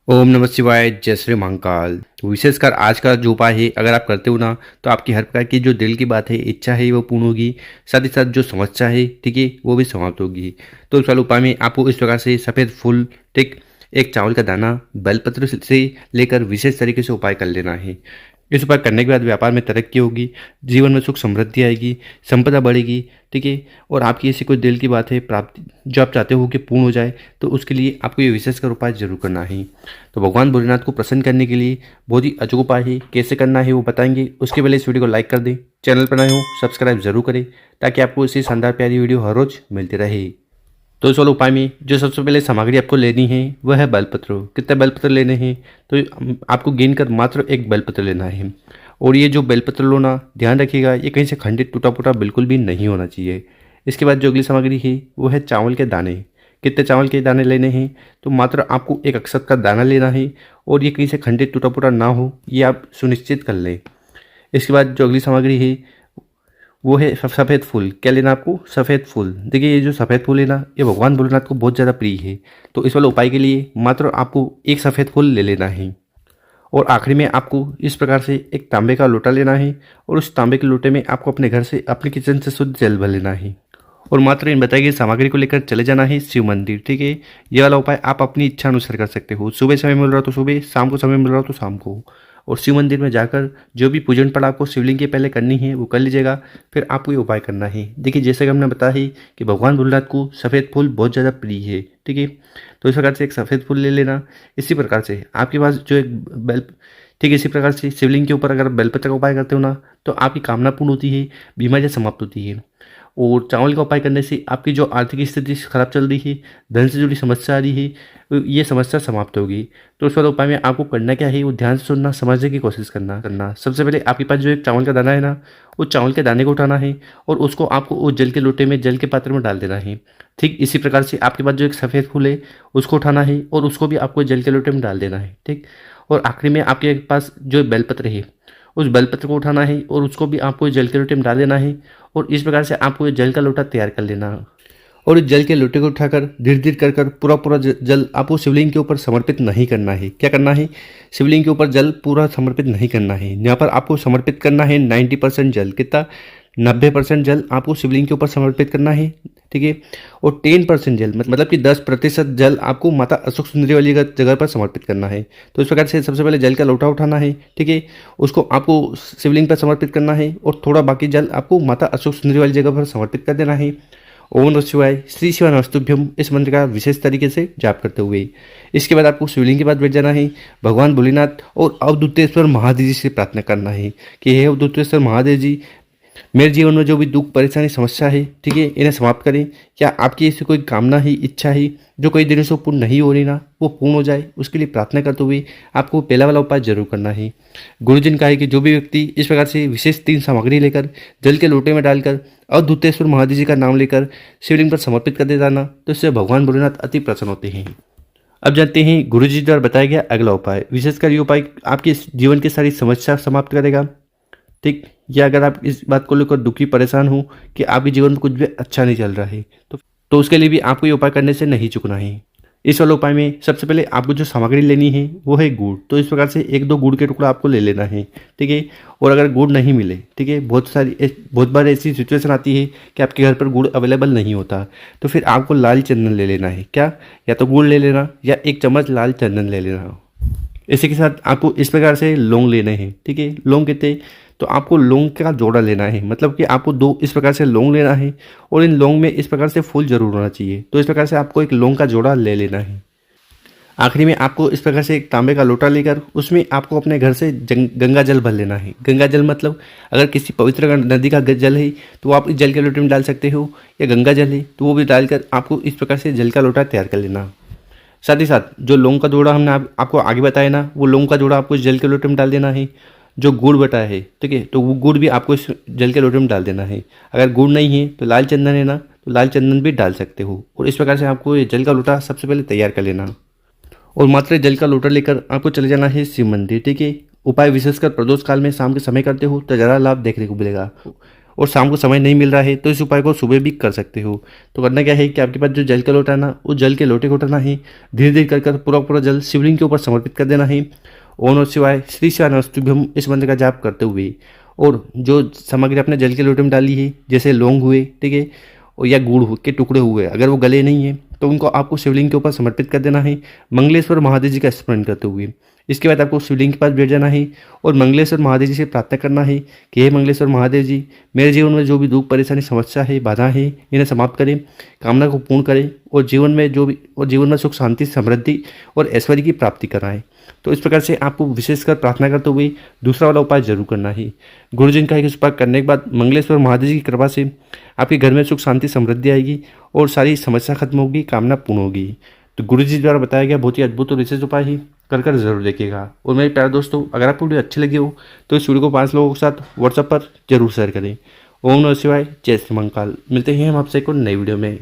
ओम नमः शिवाय, जय श्री महाकाल। तो विशेषकर आज का जो उपाय है अगर आप करते हो ना, तो आपकी हर प्रकार की जो दिल की बात है, इच्छा है, वो पूर्ण होगी। साथ ही साथ जो समस्या है, ठीक है, वो भी समाप्त होगी। तो इस वाले उपाय में आपको इस प्रकार से सफ़ेद फूल, ठीक, एक चावल का दाना, बेलपत्र से लेकर विशेष तरीके से उपाय कर लेना है। इस उपाय करने के बाद व्यापार में तरक्की होगी, जीवन में सुख समृद्धि आएगी, संपदा बढ़ेगी, ठीक है। और आपकी ऐसी कोई दिल की बात है, प्राप्ति जो आप चाहते हो कि पूर्ण हो जाए, तो उसके लिए आपको ये विशेषकर उपाय जरूर करना है। तो भगवान भोलेनाथ को प्रसन्न करने के लिए बहुत ही अचूक उपाय है, कैसे करना है वो बताएंगे। उसके पहले इस वीडियो को लाइक कर दें, चैनल पर नए हो सब्सक्राइब जरूर करें, ताकि आपको इसी शानदार प्यारी वीडियो हर रोज मिलती रहे। तो इस वाले उपाय में जो सबसे पहले सामग्री आपको लेनी है वह है बेलपत्र। कितने बेलपत्र लेने हैं, तो आपको गिन कर मात्र एक बेलपत्र लेना है। और ये जो बेलपत्र लो ना, ध्यान रखिएगा ये कहीं से खंडित टूटा फूटा बिल्कुल भी नहीं होना चाहिए। इसके बाद जो अगली सामग्री है वो है चावल के दाने। कितने चावल के दाने लेने हैं, तो मात्र आपको एक अक्षत का दाना लेना है। और ये कहीं से खंडित टूटा फूटा ना हो, ये आप सुनिश्चित कर लें। इसके बाद जो अगली सामग्री है वो है सफ़ेद फूल। क्या लेना आपको? सफ़ेद फूल। देखिए ये जो सफ़ेद फूल है ना, ये भगवान भोलेनाथ को बहुत ज़्यादा प्रिय है। तो इस वाले उपाय के लिए मात्र आपको एक सफ़ेद फूल ले लेना है। और आखिरी में आपको इस प्रकार से एक तांबे का लोटा लेना है। और उस तांबे के लोटे में आपको अपने घर से, अपने किचन से शुद्ध जल भर लेना है। और मात्र इन बताई गई सामग्री को लेकर चले जाना है शिव मंदिर, ठीक है। ये वाला उपाय आप अपनी इच्छा अनुसार कर सकते हो। सुबह समय मिल रहा हो तो सुबह, शाम को समय मिल रहा हो तो शाम को। और शिव मंदिर में जाकर जो भी पूजन पाठ आपको शिवलिंग के पहले करनी है वो कर लीजिएगा। फिर आपको ये उपाय करना है। देखिए जैसे कि हमने बताया है कि भगवान भोलेनाथ को सफ़ेद फूल बहुत ज़्यादा प्रिय है, ठीक है। तो इस प्रकार से एक सफ़ेद फूल ले लेना। इसी प्रकार से आपके पास जो एक बेल, ठीक है, इसी प्रकार से शिवलिंग के ऊपर अगर बेलपत्र का उपाय करते हो ना, तो आपकी कामना पूर्ण होती है, बीमारियाँ समाप्त होती है। और चावल का उपाय करने से आपकी जो आर्थिक स्थिति खराब चल रही है, धन से जुड़ी समस्या आ रही है, ये समस्या समाप्त होगी। तो उस वाले उपाय में आपको करना क्या है, वो ध्यान से सुनना, समझने की कोशिश करना। सबसे पहले आपके पास जो एक चावल का दाना है ना, वो चावल के दाने को उठाना है। और उसको आपको वो जल के लोटे में, जल के पात्र में डाल देना है। ठीक इसी प्रकार से आपके पास जो एक सफ़ेद फूल है उसको उठाना है और उसको भी आपको जल के लोटे में डाल देना है, ठीक। और आखिरी में आपके पास जो बेलपत्र है, उस बेलपत्र को उठाना है और उसको भी आपको जल के लोटे में डाल देना है। और इस प्रकार से आपको ये जल का लोटा तैयार कर लेना। और इस जल के लोटे को उठाकर धीरे धीरे कर कर पूरा पूरा जल आपको शिवलिंग के ऊपर समर्पित नहीं करना है। क्या करना है? शिवलिंग के ऊपर जल पूरा समर्पित नहीं करना है। यहाँ पर आपको समर्पित करना है 90% जल। कितना? 90% जल आपको शिवलिंग के ऊपर समर्पित करना है, ठीक है। और 10% जल मतलब कि 10% जल आपको माता अशोक सुंदरी वाली जगह पर समर्पित करना है। तो इस प्रकार से सबसे पहले जल का लोटा उठाना है, ठीक है। उसको आपको शिवलिंग पर समर्पित करना है और थोड़ा बाकी जल आपको माता अशोक सुंदरी वाली जगह पर समर्पित कर देना है। ओम नमः शिवाय, श्री शिवाय नमस्तुभ्यम, इस मंत्र का विशेष तरीके से जाप करते हुए इसके बाद आपको शिवलिंग के पास बैठ जाना है। भगवान भोलेनाथ और अवधूतेश्वर महादेव जी से प्रार्थना करना है कि हे अवधूतेश्वर महादेव जी, मेरे जीवन में जो भी दुख, परेशानी, समस्या है, ठीक है, इन्हें समाप्त करें। क्या आपकी ऐसी कोई कामना है, इच्छा है जो कई दिनों से पूर्ण नहीं हो रही ना, वो पूर्ण हो जाए, उसके लिए प्रार्थना करते हुए आपको पहला वाला उपाय जरूर करना है। गुरुजी ने कहा है कि जो भी व्यक्ति इस प्रकार से विशेष 3 सामग्री लेकर जल के लोटे में डालकर अवधूतेश्वर महादेव जी का नाम लेकर शिवलिंग पर समर्पित कर देता ना, तो इससे भगवान भोलेनाथ अति प्रसन्न होते हैं। अब जानते हैं गुरुजी द्वारा बताया गया अगला उपाय। विशेषकर ये उपाय आपके जीवन की सारी समस्या समाप्त करेगा, ठीक। या अगर आप इस बात को लेकर दुखी, परेशान हो कि आपके जीवन में कुछ भी अच्छा नहीं चल रहा है, तो उसके लिए भी आपको ये उपाय करने से नहीं चूकना है। इस वाले उपाय में सबसे पहले आपको जो सामग्री लेनी है वो है गुड़। तो इस प्रकार से 1-2 गुड़ के टुकड़ा आपको ले लेना है, ठीक है। और अगर गुड़ नहीं मिले, ठीक है, बहुत बार ऐसी सिचुएशन आती है कि आपके घर पर गुड़ अवेलेबल नहीं होता, तो फिर आपको लाल चंदन ले लेना है। क्या? या तो गुड़ ले लेना या 1 चम्मच लाल चंदन ले लेना। इसी के साथ आपको इस प्रकार से लौंग लेने हैं, ठीक है। लौंग कितने? तो आपको लौंग का जोड़ा लेना है, मतलब कि आपको 2 इस प्रकार से लौंग लेना है। और इन लौंग में इस प्रकार से फूल जरूर होना चाहिए। तो इस प्रकार से आपको एक लौंग का जोड़ा ले लेना है। आखिरी में आपको इस प्रकार से एक तांबे का लोटा लेकर उसमें आपको अपने घर से गंगा जल भर लेना है। गंगा जल मतलब अगर किसी पवित्र नदी का जल है तो आप इस जल के लोटे में डाल सकते हो, या गंगा जल है तो वो भी डालकर आपको इस प्रकार से जल का लोटा तैयार कर लेना। साथ ही साथ जो लौंग का जोड़ा हमने आपको आगे बताया ना, वो लौंग का जोड़ा आपको इस जल के लोटे में डाल देना है। जो गुड़ बताया है, ठीक है, तो वो गुड़ भी आपको इस जल के लोटे में डाल देना है। अगर गुड़ नहीं है तो लाल चंदन है ना, तो लाल चंदन भी डाल सकते हो। और इस प्रकार से आपको ये जल का लोटा सबसे पहले तैयार कर लेना। और मात्र जल का लोटा लेकर आपको चले जाना है शिव मंदिर, ठीक है। उपाय विशेषकर प्रदोष काल में शाम के समय करते हो तो ज़्यादा लाभ देखने को मिलेगा। और शाम को समय नहीं मिल रहा है तो इस उपाय को सुबह भी कर सकते हो। तो करना क्या है कि आपके पास जो जल का लोटा है ना, उस जल के लोटे को उठाना है, धीरे धीरे कर कर पूरा पूरा जल शिवलिंग के ऊपर समर्पित कर देना है। ओम नमः शिवाय, श्री शिवाय नमस्तुभ्यम इस मंत्र का जाप करते हुए, और जो सामग्री आपने जल के लोटे में डाली है, जैसे लौंग हुए, ठीक है, और या के टुकड़े हुए, अगर वो गले नहीं है तो उनको आपको शिवलिंग के ऊपर समर्पित कर देना है, मंगलेश्वर महादेव जी का स्मरण करते हुए। इसके बाद आपको शिवलिंग के पास बैठ जाना है और मंगलेश्वर महादेव जी से प्रार्थना करना है कि हे मंगलेश्वर महादेव जी, मेरे जीवन में जो भी दुख परेशानी समस्या है, बाधा है, इन्हें समाप्त करें, कामना को पूर्ण करें, और जीवन में सुख शांति समृद्धि और ऐश्वर्य की प्राप्ति कराएं। तो इस प्रकार से आपको विशेषकर प्रार्थना करते हुए दूसरा वाला उपाय जरूर करना है। गुरुजन का इस उपाय करने के बाद मंगलेश्वर महादेव जी की कृपा से आपके घर में सुख शांति समृद्धि आएगी और सारी समस्या खत्म होगी, कामना पूर्ण होगी। तो गुरु जी द्वारा बताया गया बहुत ही अद्भुत और विशेष उपाय ही कर जरूर देखिएगा। और मेरे प्यारे दोस्तों, अगर आपको वीडियो अच्छी लगी हो तो इस वीडियो को 5 लोगों के साथ व्हाट्सएप पर जरूर शेयर करें। ओम नमः शिवाय, जय श्री महाकाल। मिलते हैं हम आपसे एक और नई वीडियो में।